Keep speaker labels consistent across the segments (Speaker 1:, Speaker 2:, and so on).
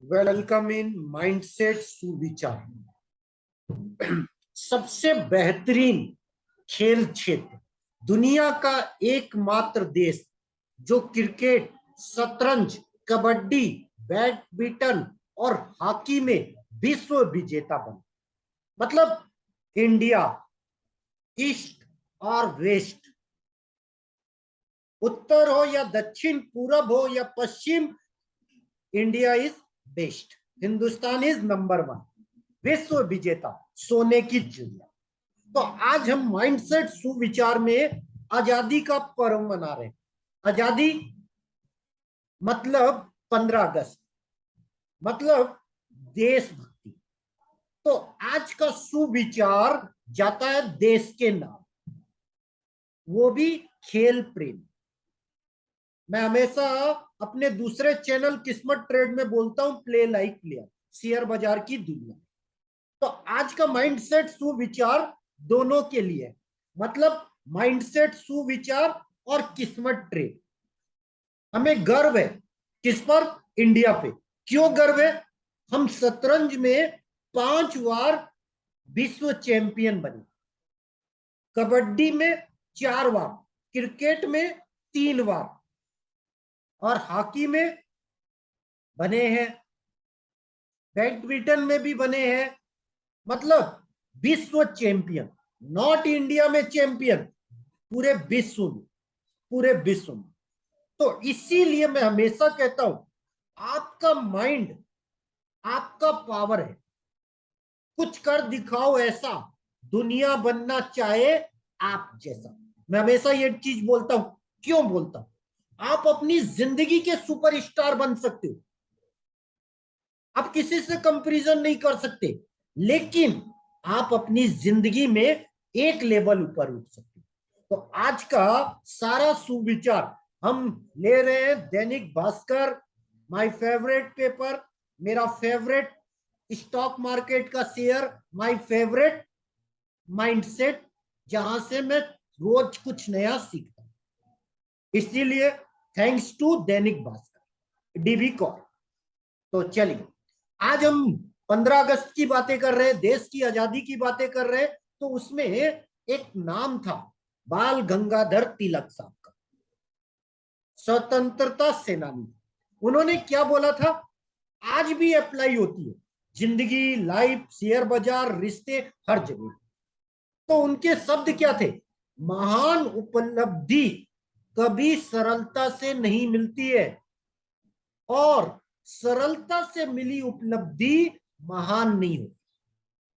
Speaker 1: Welcome in mindset सुविचार। सबसे बेहतरीन खेल क्षेत्र, दुनिया का एकमात्र देश जो क्रिकेट, शतरंज, कबड्डी, बैडमिंटन और हॉकी में विश्व विजेता बना। मतलब इंडिया, ईस्ट और वेस्ट, उत्तर हो या दक्षिण, पूरब हो या पश्चिम, India is best. Hindustan is number 1, विश्व विजेता, सोने की चिड़िया। तो आज हम माइंडसेट सुविचार में आजादी का पर्व मना रहे हैं। आजादी मतलब 15 अगस्त, मतलब देशभक्ति। तो आज का सुविचार जाता है देश के नाम, वो भी खेल प्रेम। मैं हमेशा अपने दूसरे चैनल किस्मत ट्रेड में बोलता हूं, प्ले लाइक प्लेयर, शेयर बाजार की दुनिया। तो आज का माइंडसेट सुविचार दोनों के लिए, मतलब माइंडसेट सुविचार और किस्मत ट्रेड। हमें गर्व है किस पर? इंडिया पे। क्यों गर्व है? हम शतरंज में 5 बार विश्व चैंपियन बने, कबड्डी में 4 बार, क्रिकेट में 3 बार और हॉकी में बने हैं, बैडमिंटन में भी बने हैं। मतलब विश्व चैंपियन, नॉट इंडिया में चैंपियन, पूरे विश्व में, पूरे विश्व में। तो इसीलिए मैं हमेशा कहता हूं, आपका माइंड आपका पावर है। कुछ कर दिखाओ ऐसा, दुनिया बनना चाहे आप जैसा। मैं हमेशा ये चीज बोलता हूं। क्यों बोलता हूं? आप अपनी जिंदगी के सुपरस्टार बन सकते हो, आप किसी से कंपैरिजन नहीं कर सकते, लेकिन आप अपनी जिंदगी में एक लेवल ऊपर उठ सकते हो। तो आज का सारा सुविचार हम ले रहे हैं Dainik Bhaskar, my favourite paper, मेरा फेवरेट स्टॉक मार्केट का शेयर, माय फेवरेट माइंडसेट, जहां से मैं रोज कुछ नया सीखता हूं। इसीलिए thanks to Dainik Bhaskar, dB core. तो चलिए, आज हम 15 अगस्त की बातें कर रहे हैं, देश की आजादी की बातें कर रहे हैं। तो उसमें एक नाम था, बाल गंगाधर तिलक साहब का, स्वतंत्रता सेनानी। उन्होंने क्या बोला था, आज भी अप्लाई होती है, जिंदगी, लाइफ, शेयर बाजार, रिश्ते, हर जगह। तो उनके शब्द क्या थे? महान उपलब्धि कभी सरलता से नहीं मिलती है, और सरलता से मिली उपलब्धि महान नहीं होती।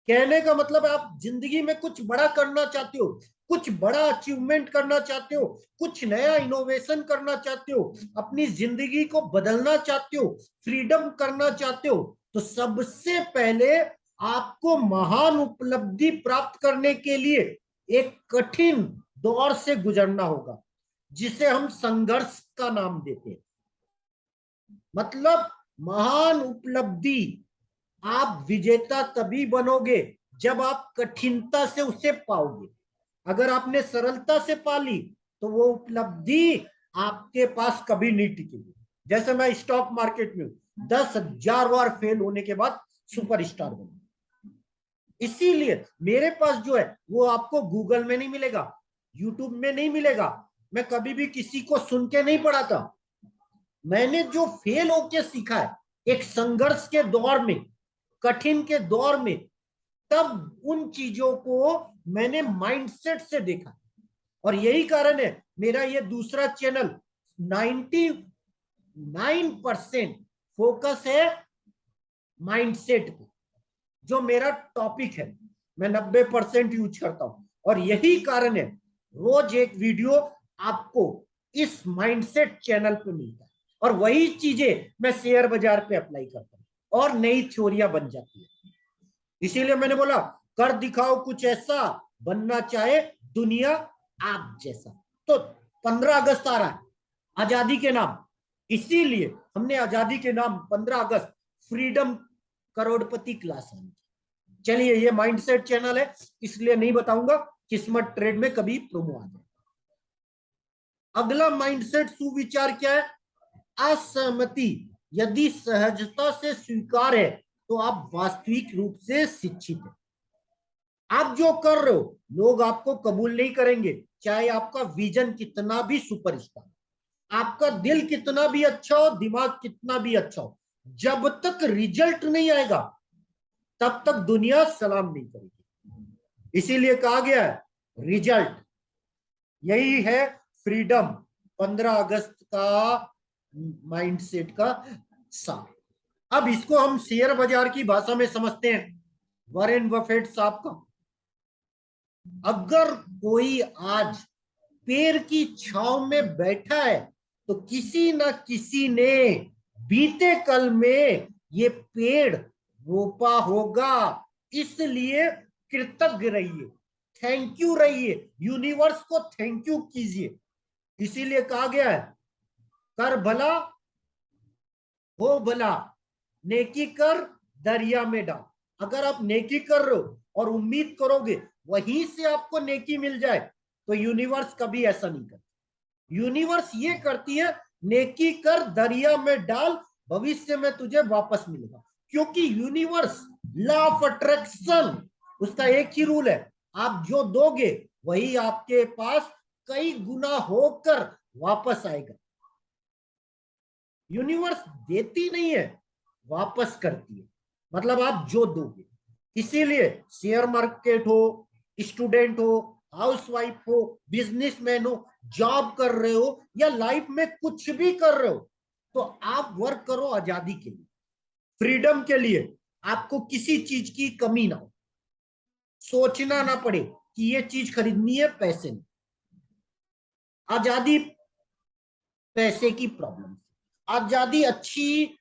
Speaker 1: कहने का मतलब, आप जिंदगी में कुछ बड़ा करना चाहते हो, कुछ बड़ा अचीवमेंट करना चाहते हो, कुछ नया इनोवेशन करना चाहते हो, अपनी जिंदगी को बदलना चाहते हो, फ्रीडम करना चाहते हो, तो सबसे पहले आपको महान उपलब्धि प्राप्त करने के लिए एक कठिन दौर से गुजरना होगा, जिसे हम संघर्ष का नाम देते हैं। मतलब महान उपलब्धि आप विजेता तभी बनोगे जब आप कठिनता से उसे पाओगे। अगर आपने सरलता से पाली तो वो उपलब्धि आपके पास कभी नहीं टिकेगी। जैसे मैं स्टॉक मार्केट में 10,000 बार फेल होने के बाद सुपरस्टार बना। इसीलिए मेरे पास जो है वो आपको गूगल में नहीं मिलेगा, यूट्यूब में नहीं मिलेगा। मैं कभी भी किसी को सुन के नहीं पढ़ाता। मैंने जो फेल होके सीखा है, एक संघर्ष के दौर में, कठिन के दौर में, तब उन चीजों को मैंने माइंडसेट से देखा। और यही कारण है मेरा ये दूसरा चैनल 99% फोकस है माइंडसेट पे। जो मेरा टॉपिक है मैं 90% यूज करता हूं, और यही कारण है रोज एक वीडियो आपको इस माइंडसेट चैनल पे मिलता है, और वही चीजें मैं शेयर बाजार पे अप्लाई करता हूं और नई थ्योरियां बन जाती है। इसीलिए मैंने बोला, कर दिखाओ कुछ ऐसा, बनना चाहे दुनिया आप जैसा। तो 15 अगस्त आ रहा है, आजादी के नाम। इसीलिए हमने आजादी के नाम 15 अगस्त फ्रीडम करोड़पति क्लास है। चलिए, ये माइंडसेट चैनल है इसलिए नहीं बताऊंगा, किस्मत ट्रेड में कभी प्रोमो आ जाए। अगला माइंडसेट सुविचार क्या है? असहमति यदि सहजता से स्वीकार है तो आप वास्तविक रूप से शिक्षित हैं। आप जो कर रहे हो लोग आपको कबूल नहीं करेंगे, चाहे आपका विजन कितना भी सुपरस्टार, आपका दिल कितना भी अच्छा हो, दिमाग कितना भी अच्छा हो, जब तक रिजल्ट नहीं आएगा तब तक दुनिया सलाम नहीं करेगी। इसीलिए कहा गया है रिजल्ट, यही है फ्रीडम, 15 अगस्त का माइंडसेट का सार। अब इसको हम शेयर बाजार की भाषा में समझते हैं। वॉरेन बफेट साहब का, अगर कोई आज पेड़ की छांव में बैठा है तो किसी न किसी ने बीते कल में ये पेड़ रोपा होगा, इसलिए कृतज्ञ रहिए, थैंक यू रहिए, यूनिवर्स को थैंक यू कीजिए। इसीलिए कहा गया है कर भला हो भला, नेकी कर दरिया में डाल। अगर आप नेकी कर रहे हो और उम्मीद करोगे वहीं से आपको नेकी मिल जाए तो यूनिवर्स कभी ऐसा नहीं करती। यूनिवर्स ये करती है नेकी कर दरिया में डाल, भविष्य में तुझे वापस मिलेगा। क्योंकि यूनिवर्स लॉ ऑफ अट्रैक्शन, उसका एक ही रूल है, आप जो दोगे वही आपके पास कई गुना होकर वापस आएगा। यूनिवर्स देती नहीं है, वापस करती है, मतलब आप जो दोगे। इसीलिए शेयर मार्केट हो, स्टूडेंट हो, हाउसवाइफ हो, बिजनेसमैन हो, जॉब कर रहे हो या लाइफ में कुछ भी कर रहे हो, तो आप वर्क करो आजादी के लिए, फ्रीडम के लिए। आपको किसी चीज की कमी ना हो, सोचना ना पड़े कि ये चीज खरीदनी है, पैसे नहीं। आजादी पैसे की प्रॉब्लम, आजादी अच्छी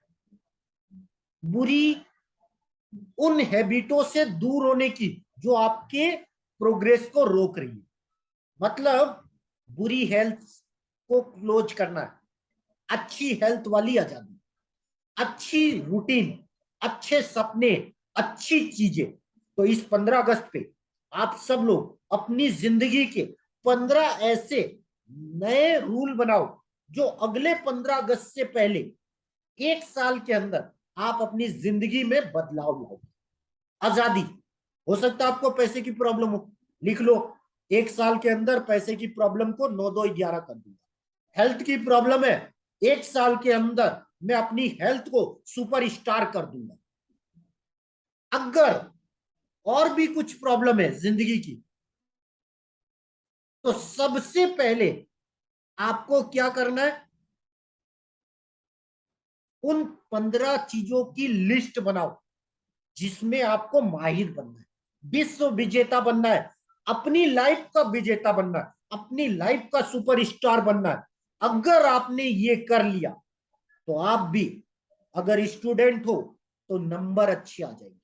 Speaker 1: बुरी उन हैबिटों से दूर होने की जो आपके प्रोग्रेस को रोक रही है। मतलब बुरी हेल्थ को क्लोज करना है, अच्छी हेल्थ वाली आजादी, अच्छी रूटीन, अच्छे सपने, अच्छी चीजें। तो इस 15 अगस्त पे आप सब लोग अपनी जिंदगी के 15 ऐसे नए रूल बनाओ जो अगले 15 अगस्त से पहले 1 साल के अंदर आप अपनी जिंदगी में बदलाव लाओगे। आजादी, हो सकता है आपको पैसे की प्रॉब्लम हो, लिख लो 1 साल के अंदर पैसे की प्रॉब्लम को 9 2 11 कर दूंगा। हेल्थ की प्रॉब्लम है, 1 साल के अंदर मैं अपनी हेल्थ को सुपर स्टार कर दूंगा। अगर और भी कुछ प्रॉब्लम है जिंदगी की तो सबसे पहले आपको क्या करना है, उन 15 चीजों की लिस्ट बनाओ जिसमें आपको माहिर बनना है, विश्व विजेता बनना है, अपनी लाइफ का विजेता बनना है, अपनी लाइफ का सुपरस्टार बनना है। अगर आपने ये कर लिया तो आप भी, अगर स्टूडेंट हो तो नंबर अच्छे आ जाएंगे,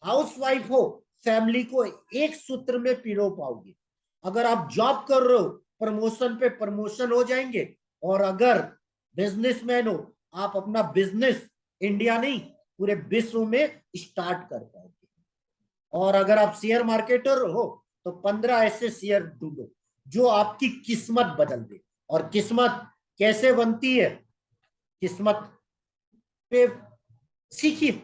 Speaker 1: हाउसवाइफ हो फैमिली को एक सूत्र में पिरो पाओगे, अगर आप जॉब कर रहे हो प्रमोशन पे प्रमोशन हो जाएंगे, और अगर बिजनेसमैन हो आप अपना बिजनेस इंडिया नहीं पूरे विश्व में स्टार्ट कर पाओगे। और अगर आप शेयर मार्केटर हो तो 15 ऐसे शेयर ढूंढो जो आपकी किस्मत बदल दे। और किस्मत कैसे बनती है, किस्मत पे सीखिए,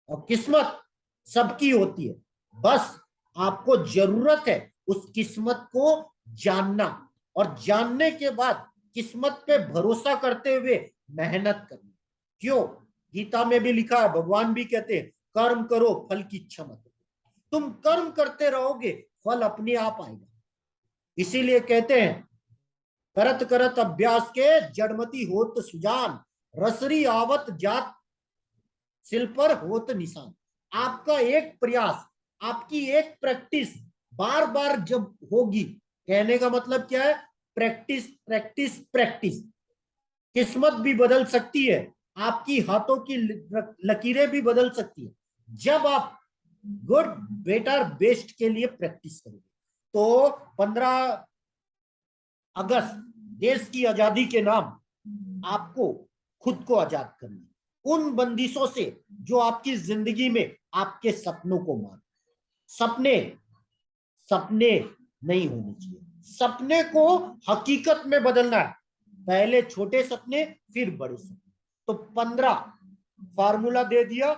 Speaker 1: और किस्मत सबकी होती है, बस आपको जरूरत है उस किस्मत को जानना, और जानने के बाद किस्मत पे भरोसा करते हुए मेहनत करनी। क्यों, गीता में भी लिखा है, भगवान भी कहते हैं कर्म करो फल की इच्छा मत करो। तुम कर्म करते रहोगे फल अपने आप आएगा। इसीलिए कहते हैं करत करत अभ्यास के जड़मती होत सुजान, रसरी आवत जात सिल पर होत निशान। आपका एक प्रयास, आपकी एक प्रैक्टिस बार बार जब होगी, कहने का मतलब क्या है, प्रैक्टिस प्रैक्टिस प्रैक्टिस, किस्मत भी बदल सकती है, आपकी हाथों की लकीरें भी बदल सकती है जब आप गुड बेटर बेस्ट के लिए प्रैक्टिस करोगे। तो 15 अगस्त देश की आजादी के नाम आपको खुद को आजाद करना, उन बंदिशों से जो आपकी जिंदगी में आपके सपनों को मार। सपने सपने नहीं होने चाहिए, सपने को हकीकत में बदलना है, पहले छोटे सपने फिर बड़े सपने। तो 15 फार्मूला दे दिया,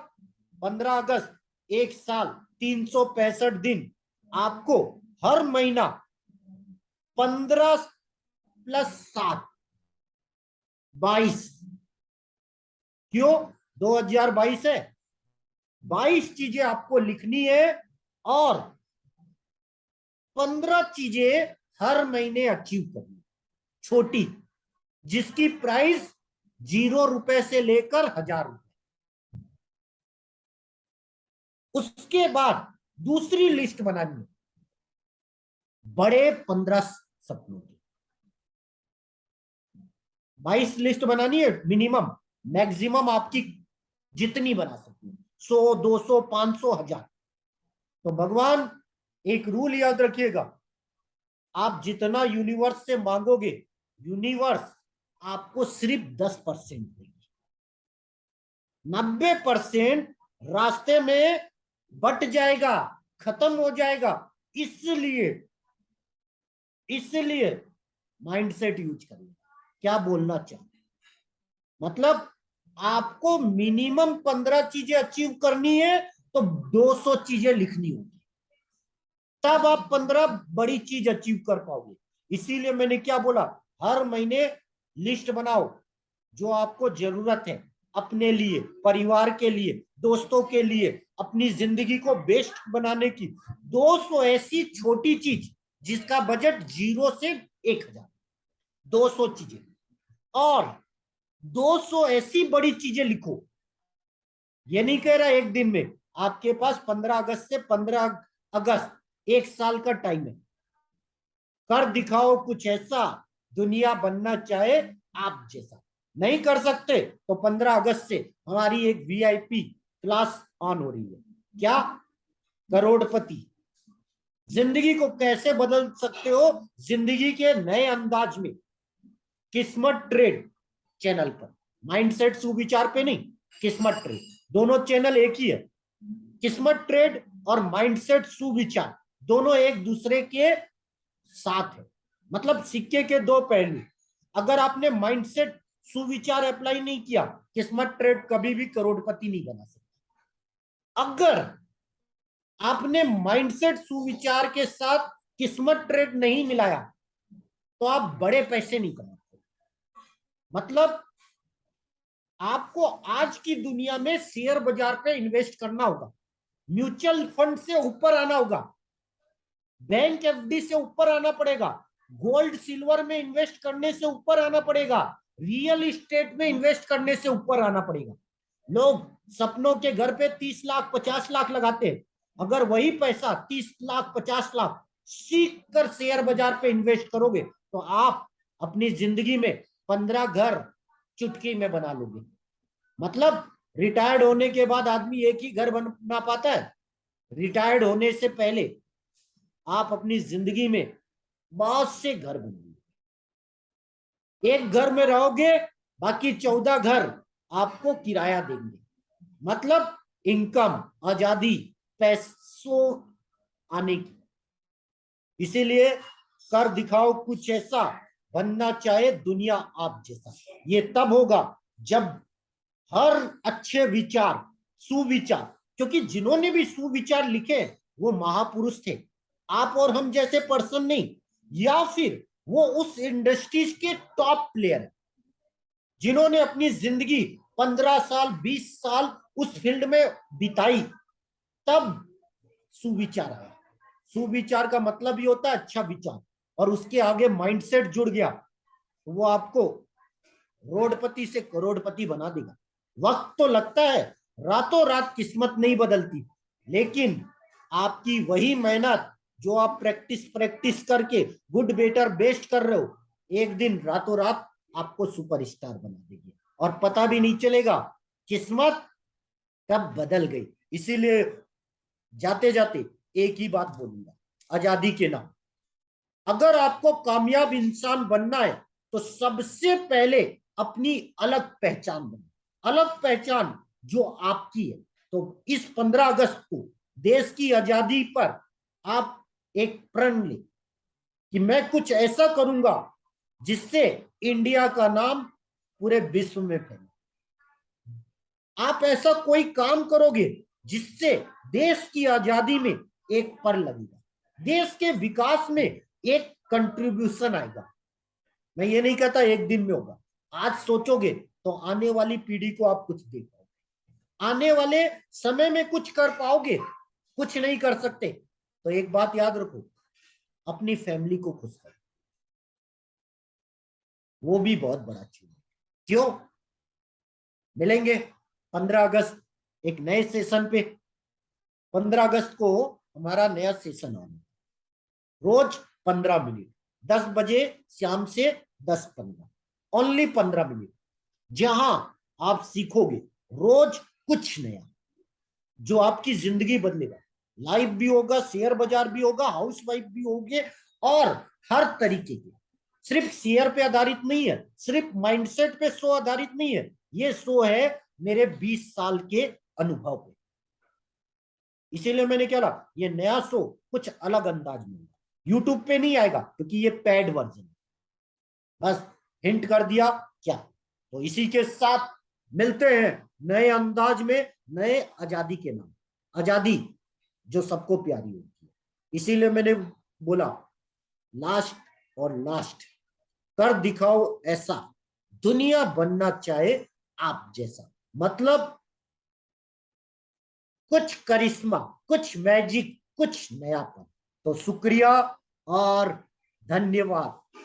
Speaker 1: 15 अगस्त, एक साल, 365 दिन, आपको हर महीना 15 प्लस 7, 22। क्यों 2022 है? 22 चीजें आपको लिखनी है और 15 चीजें हर महीने अचीव करनी, छोटी, जिसकी प्राइस 0 रुपए से लेकर 1000 रुपए। उसके बाद दूसरी लिस्ट बनानी है, बड़े 15 सपनों की। 22 लिस्ट बनानी है मिनिमम, मैक्सिमम आपकी जितनी बना सकती है, 100, 200, 500, 1000। तो भगवान, एक रूल याद रखिएगा, आप जितना यूनिवर्स से मांगोगे, यूनिवर्स आपको सिर्फ 10% देगी, 90% रास्ते में बट जाएगा, खत्म हो जाएगा। इसलिए इसलिए माइंडसेट यूज करिए। क्या बोलना चाहते, मतलब आपको मिनिमम 15 चीजें अचीव करनी है, तो 200 चीजें लिखनी होगी, तब आप 15 बड़ी चीज अचीव कर पाओगे। इसीलिए मैंने क्या बोला, हर महीने लिस्ट बनाओ जो आपको जरूरत है, अपने लिए, परिवार के लिए, दोस्तों के लिए, अपनी जिंदगी को बेस्ट बनाने की। 200 ऐसी छोटी चीज जिसका बजट 0 से 1000, 200 चीजें, और 200 ऐसी बड़ी चीजें लिखो। ये नहीं कह रहा एक दिन में, आपके पास 15 अगस्त से 15 अगस्त एक साल का टाइम है, कर दिखाओ कुछ ऐसा दुनिया बनना चाहे आप जैसा। नहीं कर सकते तो 15 अगस्त से हमारी एक वीआईपी क्लास ऑन हो रही है। क्या? करोड़पति जिंदगी को कैसे बदल सकते हो, जिंदगी के नए अंदाज में, किस्मत ट्रेड चैनल पर, माइंडसेट सुविचार पे नहीं, किस्मत ट्रेड, दोनों चैनल एक ही है। किस्मत ट्रेड और माइंडसेट सुविचार दोनों एक दूसरे के साथ है, मतलब सिक्के के दो पहलू। अगर आपने माइंडसेट सुविचार अप्लाई नहीं किया, किस्मत ट्रेड कभी भी करोड़पति नहीं बना सकता। अगर आपने माइंडसेट सुविचार के साथ किस्मत ट्रेड नहीं मिलाया, तो आप बड़े पैसे नहीं कमाते। मतलब आपको आज की दुनिया में शेयर बाजार पे इन्वेस्ट करना होगा, म्यूचुअल फंड से ऊपर आना होगा, बैंक एफडी से ऊपर आना पड़ेगा, गोल्ड सिल्वर में इन्वेस्ट करने से ऊपर आना पड़ेगा, रियल इस्टेट में इन्वेस्ट करने से ऊपर आना पड़ेगा। लोग सपनों के घर पे 30 लाख 50 लाख लगाते हैं। अगर वही पैसा 30 लाख 50 लाख सीख कर शेयर बाजार पे इन्वेस्ट करोगे, तो आप अपनी जिंदगी में 15 घर चुटकी में बना लोगे। मतलब रिटायर्ड होने के बाद आदमी एक ही घर बना पाता है, रिटायर्ड होने से पहले आप अपनी जिंदगी में बहुत से घर बनाएंगे। एक घर में रहोगे, बाकी 14 घर आपको किराया देंगे। मतलब इनकम, आजादी, पैसों आने की। इसीलिए कर दिखाओ कुछ ऐसा, बनना चाहे दुनिया आप जैसा। ये तब होगा जब हर अच्छे विचार, सुविचार, क्योंकि जिन्होंने भी सुविचार लिखे वो महापुरुष थे, आप और हम जैसे पर्सन नहीं, या फिर वो उस इंडस्ट्रीज के टॉप प्लेयर है जिन्होंने अपनी जिंदगी 15 साल 20 साल उस फील्ड में बिताई, तब सुविचार आया। सुविचार का मतलब ही होता है अच्छा विचार, और उसके आगे माइंडसेट जुड़ गया, वो आपको रोडपति से करोड़पति बना देगा। वक्त तो लगता है, रातों रात किस्मत नहीं बदलती, लेकिन आपकी वही मेहनत जो आप प्रैक्टिस प्रैक्टिस करके गुड बेटर बेस्ट कर रहे हो, एक दिन रातों रात आपको सुपरस्टार बना देगी और पता भी नहीं चलेगा किस्मत कब बदल गई। इसीलिए जाते जाते एक ही बात बोलूंगा, आजादी के नाम, अगर आपको कामयाब इंसान बनना है तो सबसे पहले अपनी अलग पहचान बनो, अलग पहचान जो आपकी है। तो इस 15 अगस्त को देश की आजादी पर आप एक प्रण लें कि मैं कुछ ऐसा करूंगा जिससे इंडिया का नाम पूरे विश्व में फैले। आप ऐसा कोई काम करोगे जिससे देश की आजादी में एक पर लगेगा, देश के विकास में एक कंट्रीब्यूशन आएगा। मैं ये नहीं कहता एक दिन में होगा, आज सोचोगे तो आने वाली पीढ़ी को आप कुछ दे पाओगे, आने वाले समय में कुछ कर पाओगे। कुछ नहीं कर सकते तो एक बात याद रखो, अपनी फैमिली को खुश करो, वो भी बहुत बड़ा चीज है। क्यों? मिलेंगे 15 अगस्त एक नए सेशन पे। 15 अगस्त को हमारा नया सेशन आना, रोज 15 मिनट, 10 बजे शाम से 10:15, ओनली 15 मिनट, जहां आप सीखोगे रोज कुछ नया जो आपकी जिंदगी बदलेगा। लाइफ भी होगा, शेयर बाजार भी होगा, हाउस वाइफ भी होगे, और हर तरीके के, सिर्फ शेयर पे आधारित नहीं है, सिर्फ माइंडसेट पे शो आधारित नहीं है, ये शो है मेरे 20 साल के अनुभव पे। इसीलिए मैंने क्या कहा, ये नया शो कुछ अलग अंदाज में यूट्यूब पे नहीं आएगा, क्योंकि ये पेड वर्जन। बस हिंट कर दिया क्या। तो इसी के साथ मिलते हैं नए अंदाज में, नए आजादी के नाम, आजादी जो सबको प्यारी होती है। इसीलिए मैंने बोला लास्ट और लास्ट, कर दिखाओ ऐसा दुनिया बनना चाहे आप जैसा। मतलब कुछ करिश्मा, कुछ मैजिक, कुछ नयापन। तो शुक्रिया और धन्यवाद।